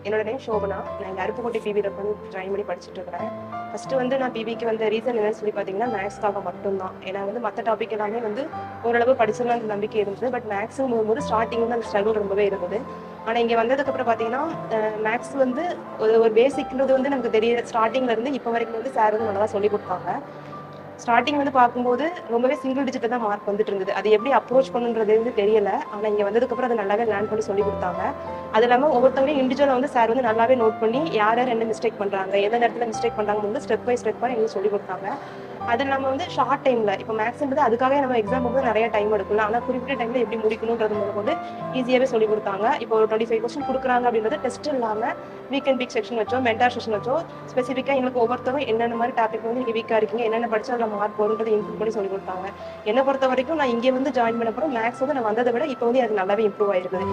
என்னோட நேம் ஷோபனா. நான் இங்கே அருப்புக்கோட்டை பிபியில் வந்து ஜாயின் பண்ணி படிச்சுட்டு இருக்கிறேன். ஃபஸ்ட்டு வந்து நான் பிபிக்கு வந்த ரீசன் என்னன்னு சொல்லி பார்த்தீங்கன்னா மேக்ஸ்க்காக மட்டும்தான். ஏன்னா வந்து மற்ற டாபிக் எல்லாமே வந்து ஓரளவு படிச்சிடலாம் அந்த நம்பிக்கை இருந்தது. பட் மேக்ஸும் போது ஸ்டார்டிங் வந்து அந்த ஸ்ட்ரகிள் ரொம்பவே இருந்தது. ஆனால் இங்கே வந்ததுக்கப்புறம் பார்த்தீங்கன்னா மேக்ஸ் வந்து ஒரு பேசிக்ன்றது வந்து நமக்கு தெரியல. ஸ்டார்டிங்ல இருந்து இப்போ வரைக்கும் வந்து சார் வந்து நல்லா சொல்லி கொடுத்தாங்க. ஸ்டார்டிங் வந்து பார்க்கும்போது ரொம்பவே சிங்கிள் டிஜிட் தான் மார்க் வந்துட்டு இருந்தது. அது எப்படி அப்ரோச் பண்ணுன்றது வந்து தெரியல. ஆனால் இங்கே வந்ததுக்கப்புறம் அதை நல்லாவே லேர்ன் பண்ணி சொல்லி கொடுத்தாங்க. அது இல்லாமல் ஒவ்வொருத்தவங்களையும் இண்டிவிஜுவலாக வந்து சார் வந்து நல்லாவே நோட் பண்ணி யார் யார் என்ன மிஸ்டேக் பண்ணுறாங்க, எந்த நேரத்தில் மிஸ்டேக் பண்ணுறாங்க வந்து ஸ்டெப் பை ஸ்டெப்பாக எங்களுக்கு சொல்லி கொடுத்தாங்க. அது இல்லாமல் வந்து ஷார்ட் டைமில் இப்போ மேக்ஸ்ன்றது அதுக்காகவே நம்ம எக்ஸாம் வந்து நிறைய டைம் எடுக்கலாம். ஆனால் குறிப்பிட்ட டைமில் எப்படி முடிக்கணுன்றது வந்து ஈஸியாகவே சொல்லி கொடுத்தாங்க. இப்போ ஒரு 25 கொஸ்டின் கொடுக்குறாங்க அப்படின்றது டெஸ்ட் இல்லாமல் வீக் அண்ட் வீக் செக்ஷன் வச்சோ மென்டார் செக்ஷன் வச்சோ ஸ்பெசிஃபிக்காக எங்களுக்கு ஒவ்வொருத்தரும் என்னென்ன மாதிரி டாபிக் வந்து நீங்கள் வீக்காக இருக்கீங்க, என்னென்ன படிச்சா அதில் மார்க் வரும்ன்றதை இம்ப்ரூவ் பண்ணி சொல்லி கொடுத்தாங்க. என்னை பொறுத்த வரைக்கும் நான் இங்கே வந்து ஜாயின் பண்ண அப்புறம் மேக்ஸ் வந்து நான் வந்ததை விட இப்போ வந்து அது நல்லாவே இம்ப்ரூவ் ஆயிருக்குது.